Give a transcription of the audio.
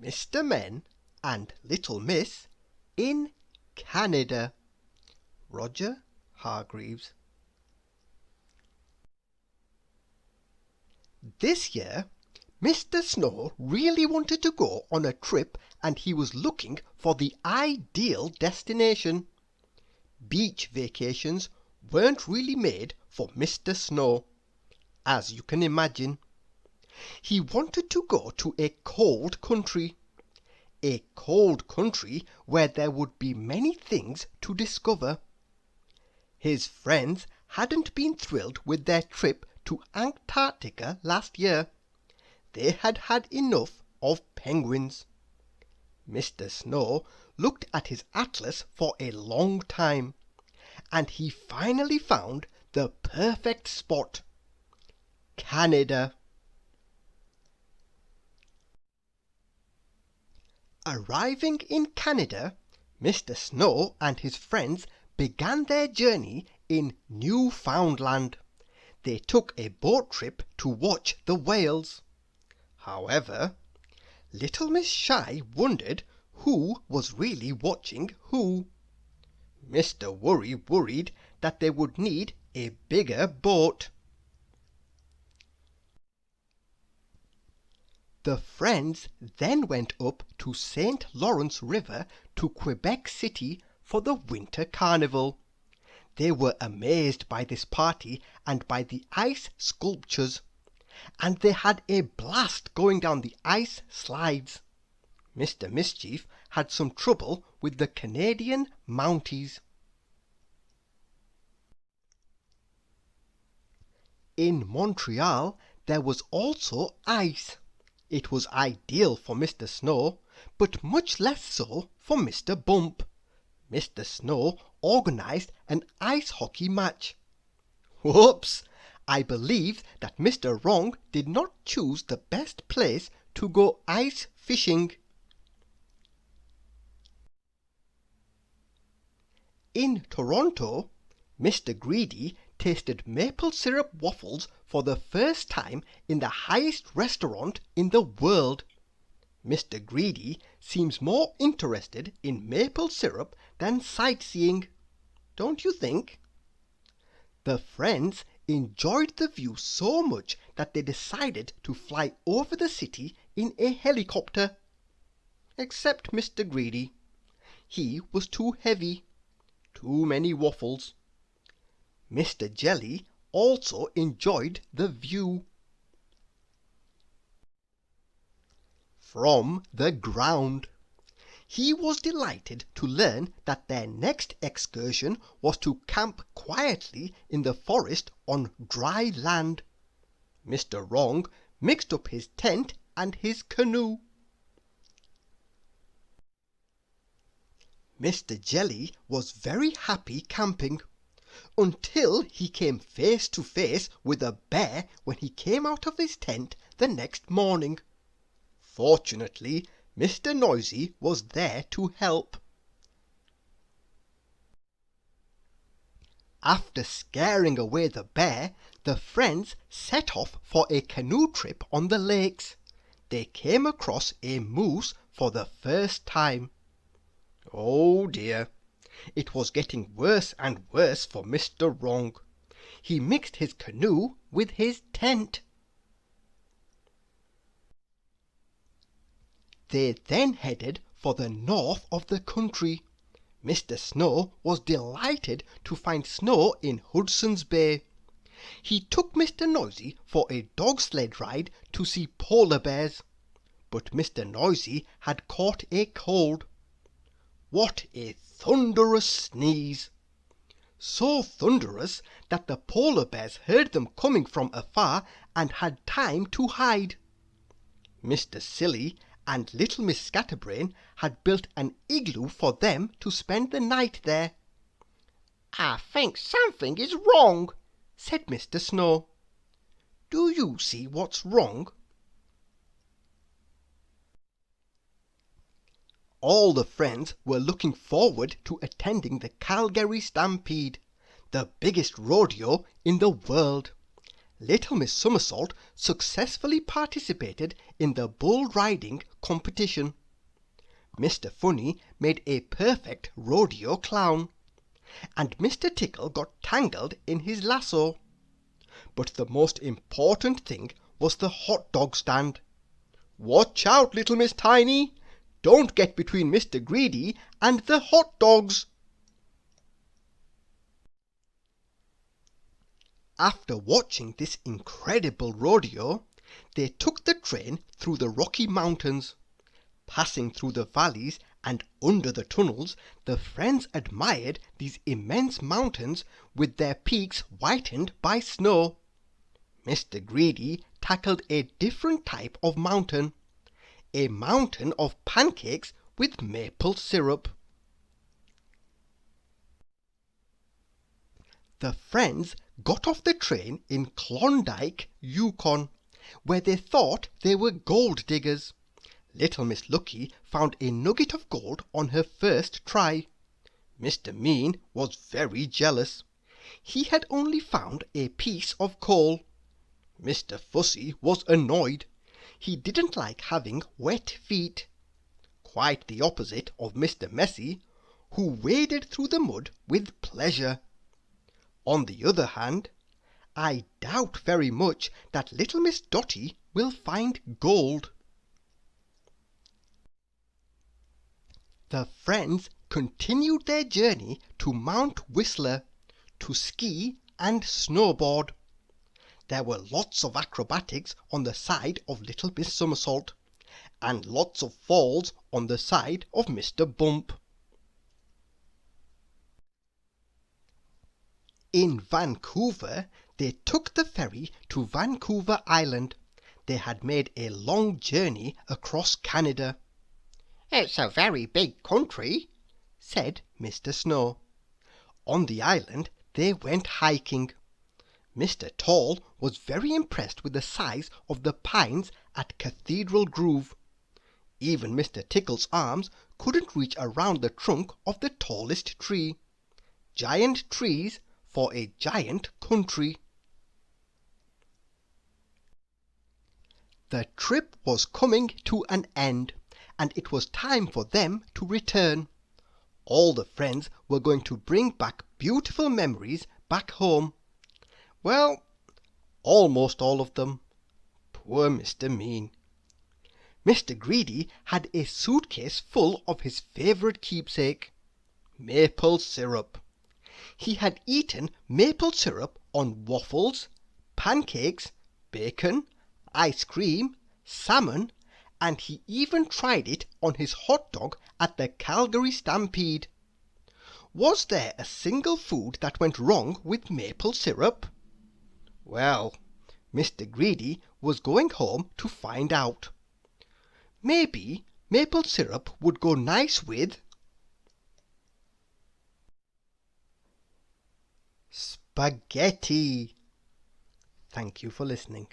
Mr. Men and Little Miss in Canada. Roger Hargreaves. This year, Mr. Snow really wanted to go on a trip, and he was looking for the ideal destination. Beach vacations weren't really made for Mr. Snow, as you can imagine. He wanted to go to a cold country where there would be many things to discover. His friends hadn't been thrilled with their trip to Antarctica last year. They had had enough of penguins. Mr. Snow looked at his atlas for a long time, and he finally found the perfect spot. Canada. Arriving in Canada, Mr. Snow and his friends began their journey in Newfoundland. They took a boat trip to watch the whales. However, Little Miss Shy wondered who was really watching who. Mr. Worry worried that they would need a bigger boat. The friends then went up to St. Lawrence River to Quebec City for the winter carnival. They were amazed by this party and by the ice sculptures, and they had a blast going down the ice slides. Mr. Mischief had some trouble with the Canadian Mounties. In Montreal there was also ice. It was ideal for Mr. Snow, but much less so for Mr. Bump. Mr. Snow organized an ice hockey match. Whoops! I believe that Mr. Wrong did not choose the best place to go ice fishing. In Toronto, Mr. Greedy tasted maple syrup waffles for the first time in the highest restaurant in the world. Mr. Greedy seems more interested in maple syrup than sightseeing, don't you think? The friends enjoyed the view so much that they decided to fly over the city in a helicopter. Except Mr. Greedy. He was too heavy. Too many waffles. Mr. Jelly also enjoyed the view. From the ground. He was delighted to learn that their next excursion was to camp quietly in the forest on dry land. Mr. Wrong mixed up his tent and his canoe. Mr. Jelly was very happy camping, until he came face to face with a bear when he came out of his tent the next morning. Fortunately, Mr. Noisy was there to help. After scaring away the bear, the friends set off for a canoe trip on the lakes. They came across a moose for the first time. Oh dear, it was getting worse and worse for Mr. Wrong. He mixed his canoe with his tent. They then headed for the north of the country. Mr. Snow was delighted to find snow in Hudson's Bay. He took Mr. Noisy for a dog sled ride to see polar bears. But Mr. Noisy had caught a cold. What a thunderous sneeze! So thunderous that the polar bears heard them coming from afar and had time to hide. Mr. Silly and Little Miss Scatterbrain had built an igloo for them to spend the night there. "I think something is wrong," said Mr. Snow. "Do you see what's wrong?" All the friends were looking forward to attending the Calgary Stampede, the biggest rodeo in the world. Little Miss Summersault successfully participated in the bull riding competition. Mr. Funny made a perfect rodeo clown, and Mr. Tickle got tangled in his lasso. But the most important thing was the hot dog stand. Watch out, little Miss Tiny! Don't get between Mr. Greedy and the hot dogs! After watching this incredible rodeo, they took the train through the Rocky Mountains. Passing through the valleys and under the tunnels, the friends admired these immense mountains with their peaks whitened by snow. Mr. Greedy tackled a different type of mountain, a mountain of pancakes with maple syrup. The friends got off the train in Klondike, Yukon, where they thought they were gold diggers. Little Miss Lucky found a nugget of gold on her first try. Mr. Mean was very jealous. He had only found a piece of coal. Mr. Fussy was annoyed. He didn't like having wet feet. Quite the opposite of Mr. Messy, who waded through the mud with pleasure. On the other hand, I doubt very much that little Miss Dotty will find gold. The friends continued their journey to Mount Whistler to ski and snowboard. There were lots of acrobatics on the side of little Miss Summersault, and lots of falls on the side of Mr. Bump. In Vancouver, they took the ferry to Vancouver Island. They had made a long journey across Canada. "It's a very big country," said Mr. Snow. On the island they went hiking. Mr. Tall was very impressed with the size of the pines at Cathedral Grove. Even Mr. Tickle's arms couldn't reach around the trunk of the tallest tree. Giant trees for a giant country. The trip was coming to an end, and it was time for them to return. All the friends were going to bring back beautiful memories back home. Well, almost all of them. Poor Mr. Mean. Mr. Greedy had a suitcase full of his favourite keepsake, maple syrup. He had eaten maple syrup on waffles, pancakes, bacon, ice cream, salmon, and he even tried it on his hot dog at the Calgary Stampede. Was there a single food that went wrong with maple syrup? Well, Mr. Greedy was going home to find out. Maybe maple syrup would go nice with spaghetti. Thank you for listening.